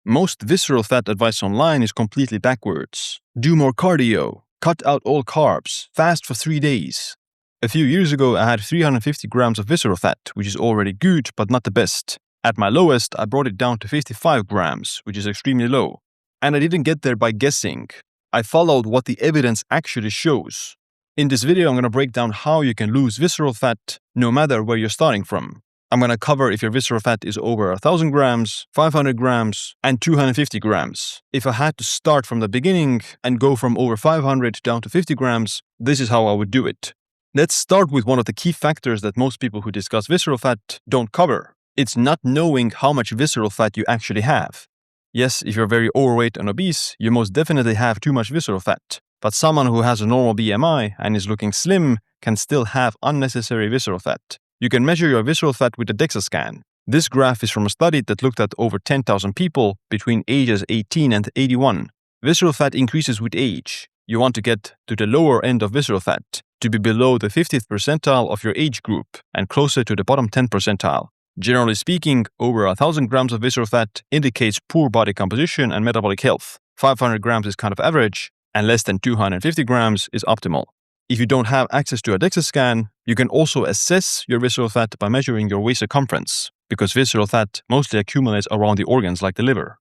Most visceral fat advice online is completely backwards. Do more cardio, cut out all carbs, fast for 3 days. A few years ago, I had 350 grams of visceral fat, which is already good, but not the best. At my lowest, I brought it down to 55 grams, which is extremely low. And I didn't get there by guessing. I followed what the evidence actually shows. In this video, I'm going to break down how you can lose visceral fat no matter where you're starting from. I'm going to cover if your visceral fat is over 1,000 grams, 500 grams, and 250 grams. If I had to start from the beginning and go from over 500 down to 50 grams, this is how I would do it. Let's start with one of the key factors that most people who discuss visceral fat don't cover. It's not knowing how much visceral fat you actually have. Yes, if you're very overweight and obese, you most definitely have too much visceral fat. But someone who has a normal BMI and is looking slim can still have unnecessary visceral fat. You can measure your visceral fat with a DEXA scan. This graph is from a study that looked at over 10,000 people between ages 18 and 81. Visceral fat increases with age. You want to get to the lower end of visceral fat, to be below the 50th percentile of your age group and closer to the bottom 10 percentile. Generally speaking, over 1,000 grams of visceral fat indicates poor body composition and metabolic health. 500 grams is kind of average, and less than 250 grams is optimal. If you don't have access to a DEXA scan, you can also assess your visceral fat by measuring your waist circumference, because visceral fat mostly accumulates around the organs like the liver.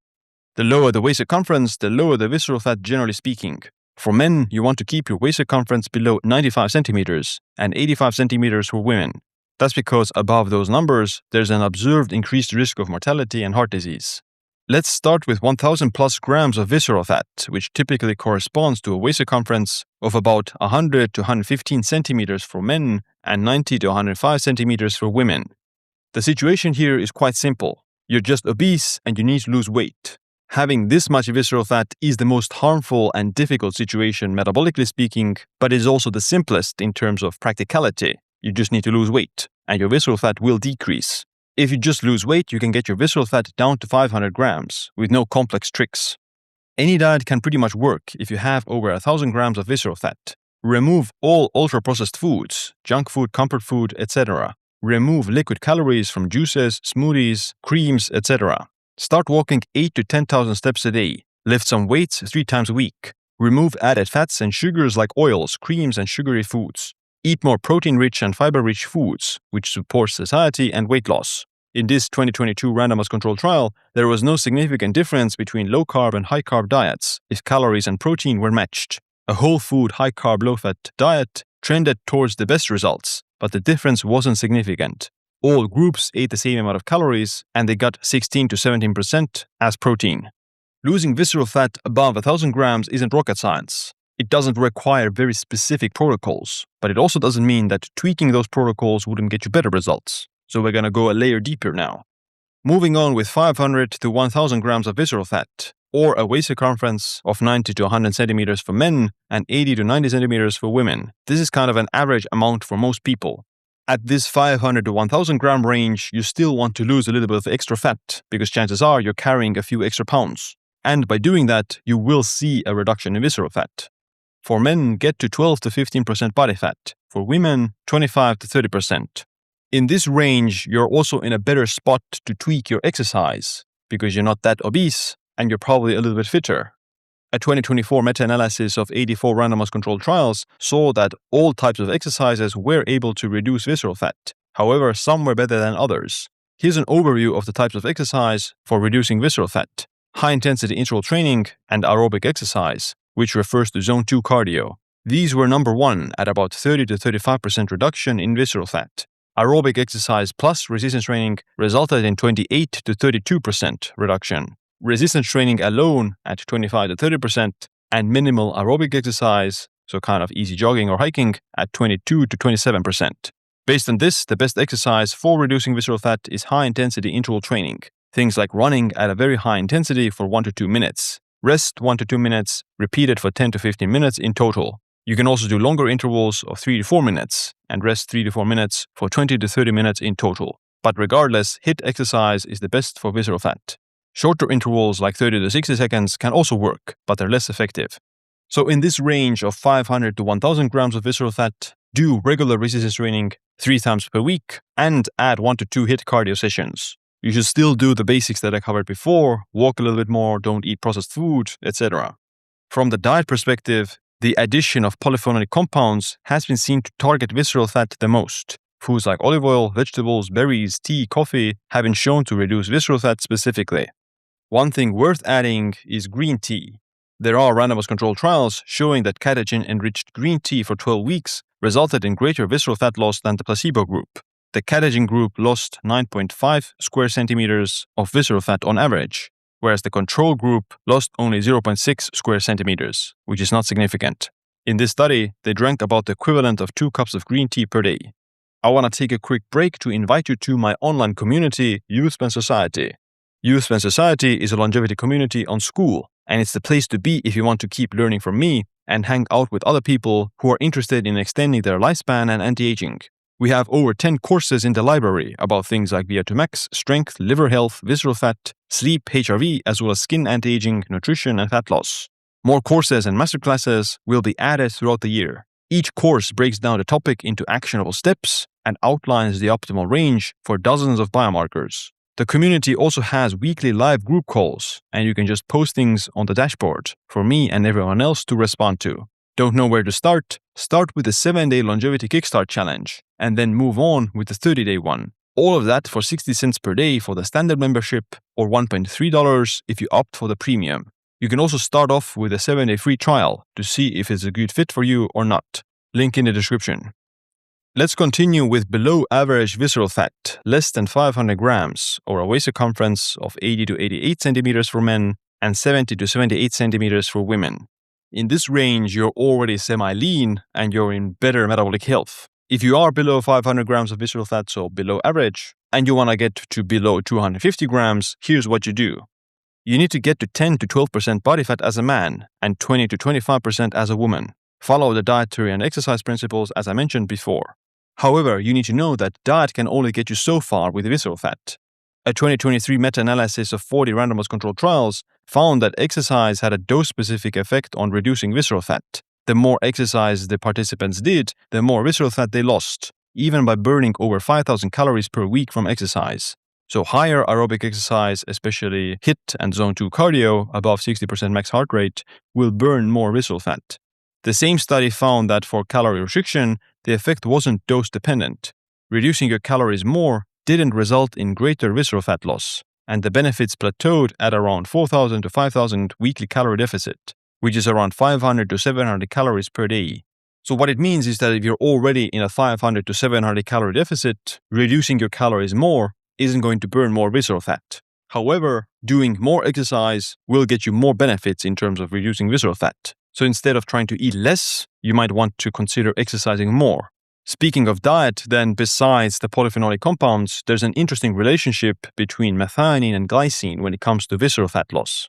The lower the waist circumference, the lower the visceral fat generally speaking. For men, you want to keep your waist circumference below 95 centimeters and 85 centimeters for women. That's because above those numbers, there's an observed increased risk of mortality and heart disease. Let's start with 1,000 plus grams of visceral fat, which typically corresponds to a waist circumference of about 100 to 115 centimeters for men and 90 to 105 centimeters for women. The situation here is quite simple. You're just obese and you need to lose weight. Having this much visceral fat is the most harmful and difficult situation metabolically speaking, but is also the simplest in terms of practicality. You just need to lose weight, and your visceral fat will decrease. If you just lose weight, you can get your visceral fat down to 500 grams with no complex tricks. Any diet can pretty much work if you have over 1,000 grams of visceral fat. Remove all ultra-processed foods, junk food, comfort food, etc. Remove liquid calories from juices, smoothies, creams, etc. Start walking 8 to 10,000 steps a day. Lift some weights 3 times a week. Remove added fats and sugars like oils, creams, and sugary foods. Eat more protein-rich and fiber-rich foods, which support satiety and weight loss. In this 2022 randomized controlled trial, there was no significant difference between low-carb and high-carb diets if calories and protein were matched. A whole food, high-carb, low-fat diet trended towards the best results, but the difference wasn't significant. All groups ate the same amount of calories, and they got 16 to 17% as protein. Losing visceral fat above 1,000 grams isn't rocket science. It doesn't require very specific protocols, but it also doesn't mean that tweaking those protocols wouldn't get you better results. So we're going to go a layer deeper now. Moving on with 500 to 1,000 grams of visceral fat, or a waist circumference of 90 to 100 centimeters for men and 80 to 90 centimeters for women. This is kind of an average amount for most people. At this 500 to 1,000 gram range, you still want to lose a little bit of extra fat, because chances are you're carrying a few extra pounds. And by doing that, you will see a reduction in visceral fat. For men, get to 12 to 15% body fat. For women, 25 to 30%. In this range, you're also in a better spot to tweak your exercise because you're not that obese and you're probably a little bit fitter. A 2024 meta-analysis of 84 randomized controlled trials saw that all types of exercises were able to reduce visceral fat. However, some were better than others. Here's an overview of the types of exercise for reducing visceral fat: high-intensity interval training and aerobic exercise, which refers to zone 2 cardio. These were number 1 at about 30 to 35% reduction in visceral fat. Aerobic exercise plus resistance training resulted in 28 to 32% reduction. Resistance training alone at 25 to 30%, and minimal aerobic exercise, so kind of easy jogging or hiking, at 22 to 27%. Based on this, the best exercise for reducing visceral fat is high-intensity interval training. Things like running at a very high intensity for 1 to 2 minutes. Rest 1 to 2 minutes, repeated for 10 to 15 minutes in total. You can also do longer intervals of 3 to 4 minutes and rest 3 to 4 minutes for 20 to 30 minutes in total. But regardless, HIIT exercise is the best for visceral fat. Shorter intervals like 30 to 60 seconds can also work, but they're less effective. So in this range of 500 to 1,000 grams of visceral fat, do regular resistance training 3 times per week and add 1 to 2 HIIT cardio sessions. You should still do the basics that I covered before, walk a little bit more, don't eat processed food, etc. From the diet perspective, the addition of polyphenolic compounds has been seen to target visceral fat the most. Foods like olive oil, vegetables, berries, tea, coffee have been shown to reduce visceral fat specifically. One thing worth adding is green tea. There are randomized controlled trials showing that catechin-enriched green tea for 12 weeks resulted in greater visceral fat loss than the placebo group. The catechin group lost 9.5 square centimeters of visceral fat on average, whereas the control group lost only 0.6 square centimeters, which is not significant. In this study, they drank about the equivalent of 2 cups of green tea per day. I want to take a quick break to invite you to my online community, Youthspan Society. Youthspan Society is a longevity community on School, and it's the place to be if you want to keep learning from me and hang out with other people who are interested in extending their lifespan and anti-aging. We have over 10 courses in the library about things like VO2 max, strength, liver health, visceral fat, sleep, HRV, as well as skin anti-aging, nutrition, and fat loss. More courses and masterclasses will be added throughout the year. Each course breaks down the topic into actionable steps and outlines the optimal range for dozens of biomarkers. The community also has weekly live group calls, and you can just post things on the dashboard for me and everyone else to respond to. Don't know where to start? Start with the 7-day longevity kickstart challenge, and then move on with the 30-day one. All of that for 60 cents per day for the standard membership, or $1.3 if you opt for the premium. You can also start off with a 7-day free trial to see if it's a good fit for you or not. Link in the description. Let's continue with below average visceral fat, less than 500 grams, or a waist circumference of 80 to 88 centimeters for men and 70 to 78 centimeters for women. In this range, you're already semi-lean and you're in better metabolic health. If you are below 500 grams of visceral fat, so below average, and you want to get to below 250 grams, here's what you do. You need to get to 10 to 12% body fat as a man and 20 to 25% as a woman. Follow the dietary and exercise principles as I mentioned before. However, you need to know that diet can only get you so far with visceral fat. A 2023 meta-analysis of 40 randomized controlled trials found that exercise had a dose-specific effect on reducing visceral fat. The more exercise the participants did, the more visceral fat they lost, even by burning over 5,000 calories per week from exercise. So higher aerobic exercise, especially HIIT and Zone 2 cardio, above 60% max heart rate, will burn more visceral fat. The same study found that for calorie restriction, the effect wasn't dose-dependent. Reducing your calories more didn't result in greater visceral fat loss, and the benefits plateaued at around 4,000 to 5,000 weekly calorie deficit, which is around 500 to 700 calories per day. So what it means is that if you're already in a 500 to 700 calorie deficit, reducing your calories more isn't going to burn more visceral fat. However, doing more exercise will get you more benefits in terms of reducing visceral fat. So instead of trying to eat less, you might want to consider exercising more. Speaking of diet, then besides the polyphenolic compounds, there's an interesting relationship between methionine and glycine when it comes to visceral fat loss.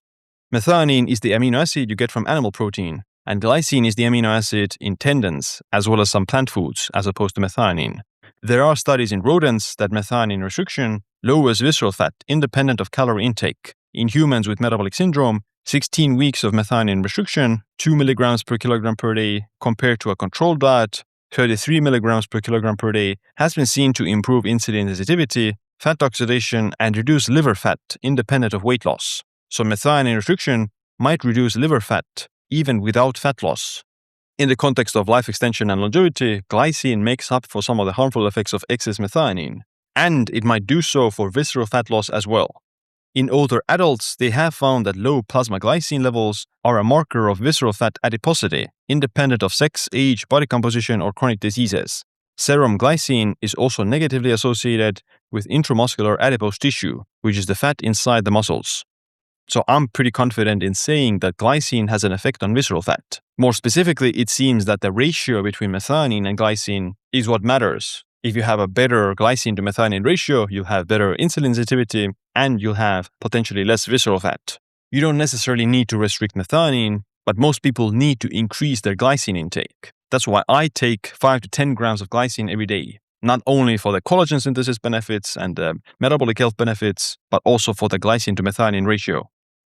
Methionine is the amino acid you get from animal protein, and glycine is the amino acid in tendons, as well as some plant foods, as opposed to methionine. There are studies in rodents that methionine restriction lowers visceral fat independent of calorie intake. In humans with metabolic syndrome, 16 weeks of methionine restriction, 2 milligrams per kilogram per day, compared to a controlled diet, 33 milligrams per kilogram per day, has been seen to improve insulin sensitivity, fat oxidation, and reduce liver fat independent of weight loss. So methionine restriction might reduce liver fat even without fat loss. In the context of life extension and longevity, glycine makes up for some of the harmful effects of excess methionine, and it might do so for visceral fat loss as well. In older adults, they have found that low plasma glycine levels are a marker of visceral fat adiposity, independent of sex, age, body composition, or chronic diseases. Serum glycine is also negatively associated with intramuscular adipose tissue, which is the fat inside the muscles. So I'm pretty confident in saying that glycine has an effect on visceral fat. More specifically, it seems that the ratio between methionine and glycine is what matters. If you have a better glycine to methionine ratio, you'll have better insulin sensitivity and you'll have potentially less visceral fat. You don't necessarily need to restrict methionine, but most people need to increase their glycine intake. That's why I take 5 to 10 grams of glycine every day, not only for the collagen synthesis benefits and the metabolic health benefits, but also for the glycine to methionine ratio.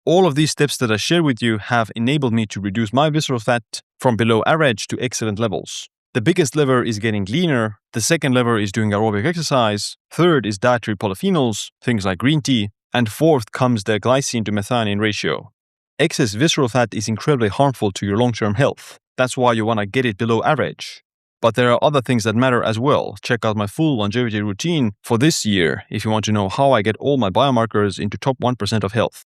All of these steps that I share with you have enabled me to reduce my visceral fat from below average to excellent levels. The biggest lever is getting leaner, the second lever is doing aerobic exercise, third is dietary polyphenols, things like green tea, and fourth comes the glycine to methionine ratio. Excess visceral fat is incredibly harmful to your long-term health. That's why you want to get it below average. But there are other things that matter as well. Check out my full longevity routine for this year if you want to know how I get all my biomarkers into top 1% of health.